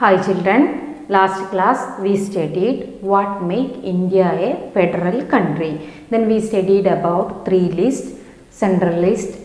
Hi children, last class we studied what make India a federal country. Then we studied about three lists, central list,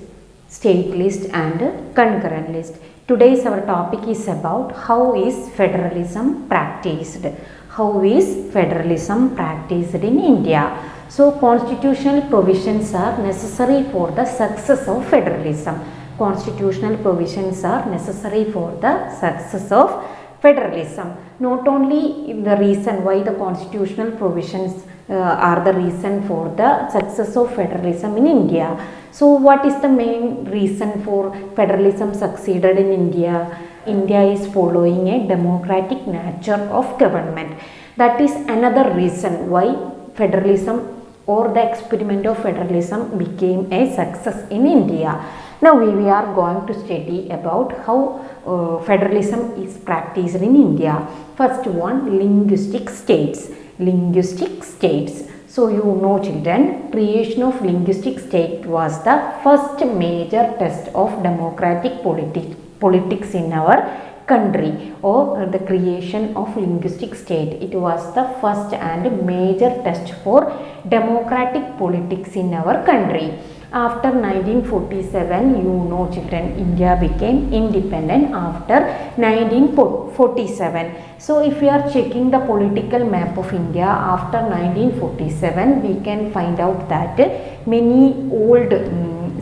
state list and concurrent list. Today's our topic is about how is federalism practiced. How is federalism practiced in India? So constitutional provisions are necessary for the success of federalism. Constitutional provisions are necessary for the success of federalism. Not only the reason why the constitutional provisions are the reason for the success of federalism in India. So what is the main reason for federalism succeeded in India? India is following a democratic nature of government. That is another reason why federalism or the experiment of federalism became a success in India. Now we are going to study about how federalism is practiced in India. First one, linguistic states. Linguistic states. So you know children, creation of linguistic state was the first major test of democratic politics in our country, or the creation of linguistic state. It was the first and major test for democratic politics in our country. After 1947, you know children, India became independent after 1947. So if we are checking the political map of India after 1947, we can find out that many old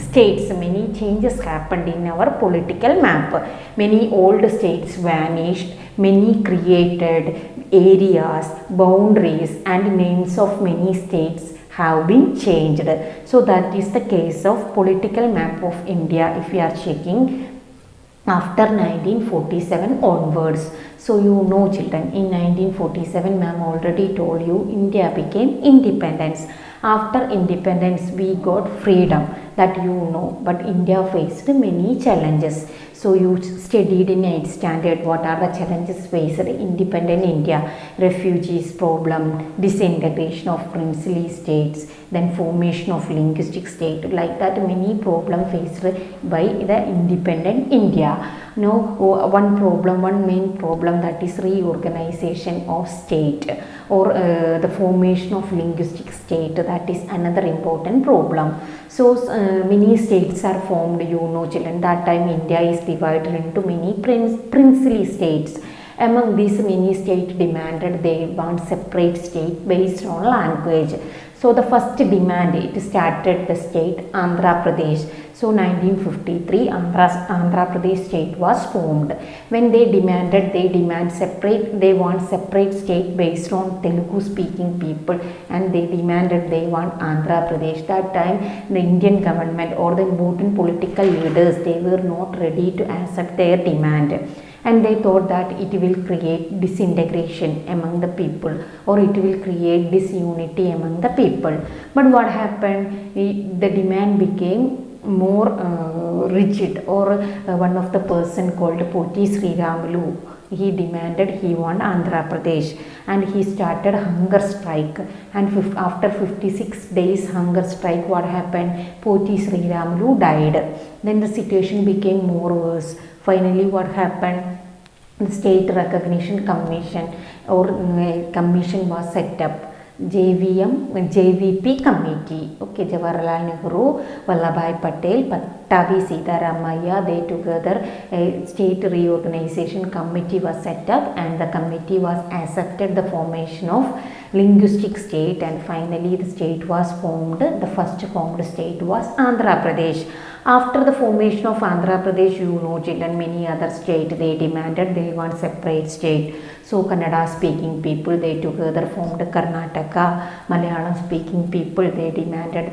states, many changes happened in our political map. Many old states vanished, many created areas, boundaries and names of many states have been changed. So that is the case of political map of India if we are checking after 1947 onwards. So you know children, in 1947 ma'am already told you India became independence. After independence we got freedom, that you know, but India faced many challenges. So you studied in 8th standard what are the challenges faced in independent India. Refugees problem, disintegration of princely states, then formation of linguistic state, like that many problems faced by the independent India. Now one main problem, that is reorganization of state or the formation of linguistic state, that is another important problem. So many states are formed, you know children. That time India is divided into many princely states. Among these many states demanded they want separate state based on language. So the first demand, it started the state Andhra Pradesh. So 1953 Andhra Pradesh state was formed. When they want separate state based on Telugu speaking people, and they demanded they want Andhra Pradesh. That time the Indian government or the important political leaders, they were not ready to accept their demand, and they thought that it will create disintegration among the people, or it will create disunity among the people. But what happened? The demand became more rigid, or one of the person called Poti Sriramulu, he demanded he want Andhra Pradesh, and he started hunger strike. And after 56 days hunger strike, what happened? Poti Sriramulu died. Then the situation became more worse. Finally what happened? The state recognition commission or commission was set up. JVP committee. Okay, Jawaharlal Nehru, Vallabhbhai Patel, Pattabi Sitaramaiah, they together a state reorganization committee was set up, and the committee was accepted the formation of linguistic state, and finally the state was formed. The first formed state was Andhra Pradesh. After the formation of Andhra Pradesh, you know children, many other states they demanded they want separate state. So Kannada speaking people, they together formed Karnataka. Malayalam speaking people, they demanded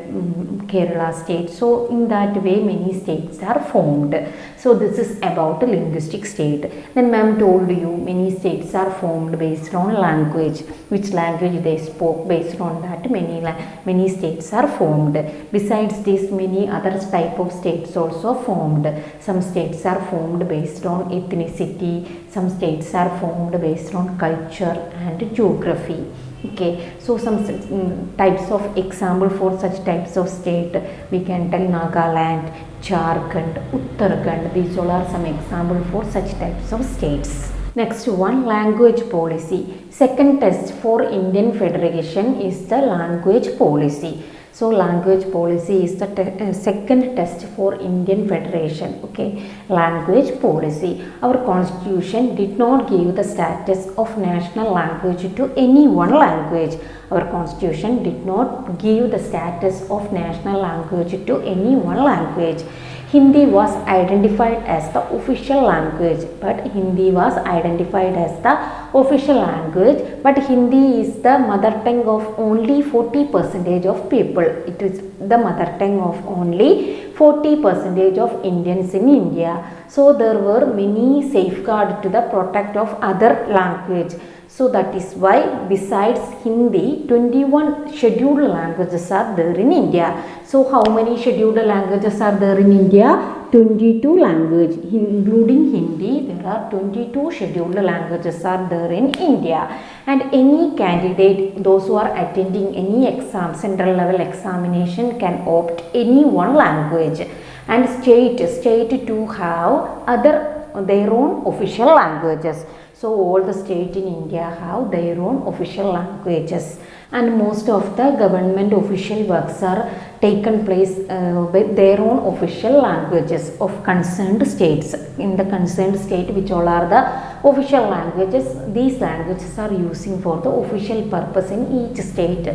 Kerala state. So in that way many states are formed. So this is about a linguistic state. Then ma'am told you many states are formed based on language, which language they spoke, based on that many states are formed. Besides this, many other type of states also formed. Some states are formed based on ethnicity, some states are formed based on culture and geography. Okay, so some types of example for such types of state we can tell: Nagaland, Jharkhand, Uttarakhand. These all are some example for such types of states. Next one, language policy. Second test for Indian Federation is the language policy. So language policy is the second test for Indian Federation. Okay, language policy. Our constitution did not give the status of national language to any one language. Our constitution did not give the status of national language to any one language. Hindi was identified as the official language, but Hindi was identified as the official language, but Hindi is the mother tongue of only 40% of people. It is the mother tongue of only 40% of Indians in India. So there were many safeguards to the protect of other language. So that is why besides Hindi, 21 scheduled languages are there in India. So how many scheduled languages are there in India? 22 languages, including Hindi. There are 22 scheduled languages are there in India. And any candidate, those who are attending any exam, central level examination, can opt any one language. And state to have their own official languages. So all the states in India have their own official languages, and most of the government official works are taken place with their own official languages of concerned states. In the concerned state, which all are the official languages, these languages are using for the official purpose in each state.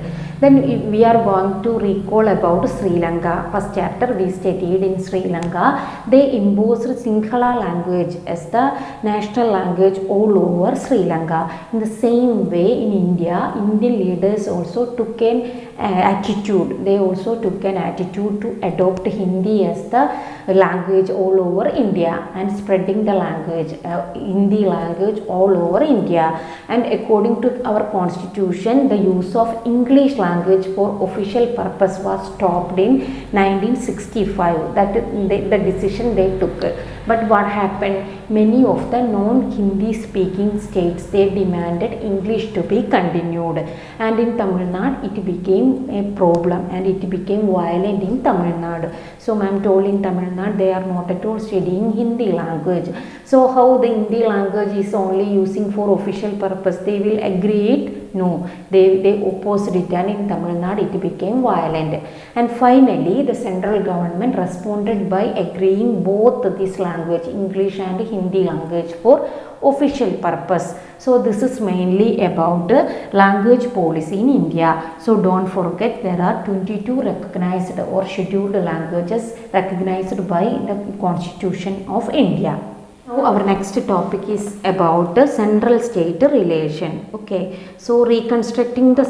Then we are going to recall about Sri Lanka. First chapter we studied in Sri Lanka. They imposed Sinhala language as the national language all over Sri Lanka. In the same way in India, Indian leaders also took an attitude. They also took an attitude to adopt Hindi as the language all over India and spreading the language, Hindi language all over India. And according to our constitution, the use of English language for official purpose was stopped in 1965. That the decision they took. But what happened? Many of the non-Hindi speaking states, they demanded English to be continued, and in Tamil Nadu it became a problem and it became violent in Tamil Nadu. So ma'am told in Tamil Nadu they are not at all studying Hindi language. So how the Hindi language is only using for official purpose, they will agree it? No, they opposed it, and in Tamil Nadu it became violent. And finally the central government responded by agreeing both this language, English and Hindi language, for official purpose. So this is mainly about language policy in India. So don't forget, there are 22 recognized or scheduled languages recognized by the Constitution of India. Now our next topic is about the central state relation. Okay, so reconstructing the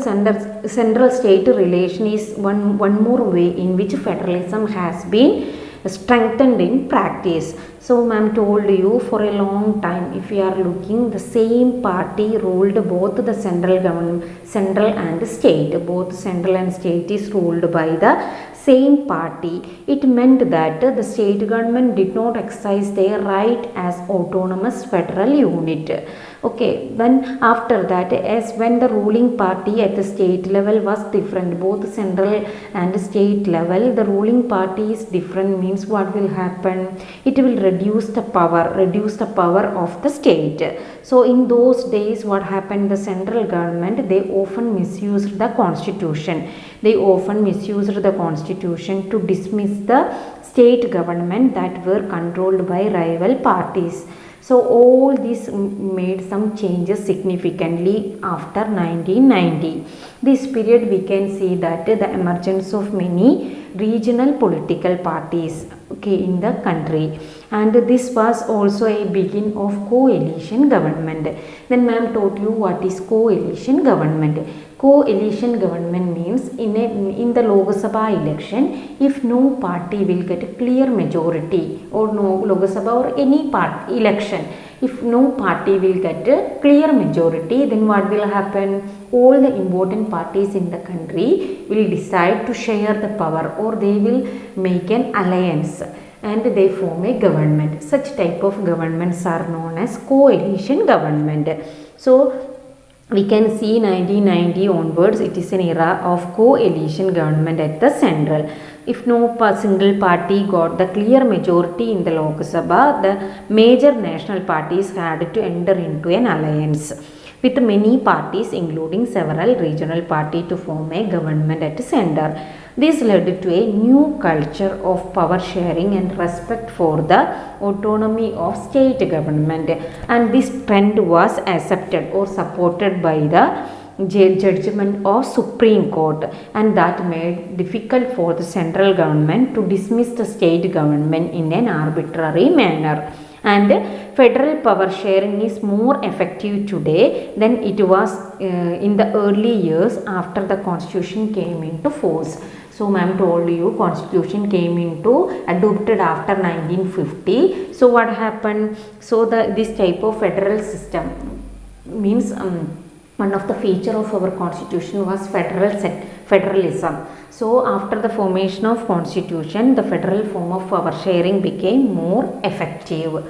central state relation is one more way in which federalism has been strengthened in practice. So ma'am told you for a long time, if you are looking, the same party ruled both the central government, central and state. Both central and state is ruled by the same party. It meant that the state government did not exercise their right as autonomous federal unit. Okay, then after that, as when the ruling party at the state level was different, both central and state level, the ruling party is different, means what will happen? It will reduce the power of the state. So in those days, what happened? The central government, they often misused the constitution. They often misused the constitution to dismiss the state government that were controlled by rival parties. So all this made some changes significantly after 1990. This period we can see that the emergence of many regional political parties, okay, in the country, and this was also a beginning of coalition government. Then ma'am taught you what is coalition government. Co-alition government means in the Lok Sabha election, if no party will get a clear majority, or no Lok Sabha or any party election, if no party will get a clear majority, then what will happen? All the important parties in the country will decide to share the power, or they will make an alliance and they form a government. Such type of governments are known as coalition government. So we can see 1990 onwards, it is an era of coalition government at the central. If no single party got the clear majority in the Lok Sabha, the major national parties had to enter into an alliance with many parties including several regional parties to form a government at center. This led to a new culture of power sharing and respect for the autonomy of state government, and this trend was accepted or supported by the judgment of Supreme Court, and that made difficult for the central government to dismiss the state government in an arbitrary manner. And federal power sharing is more effective today than it was in the early years after the constitution came into force. So ma'am told you constitution came into adopted after 1950. So what happened? So this type of federal system means one of the feature of our constitution was federalism. So after the formation of constitution, the federal form of power sharing became more effective.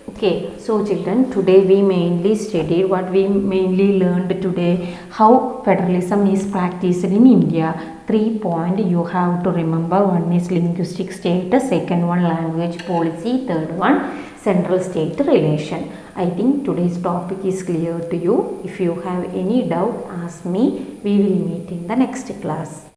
Okay, so children, today we mainly studied what we mainly learned today, how federalism is practiced in India. 3 points you have to remember. One is linguistic status, second one language policy, third one central state relation. I think today's topic is clear to you. If you have any doubt, ask me. We will meet in the next class.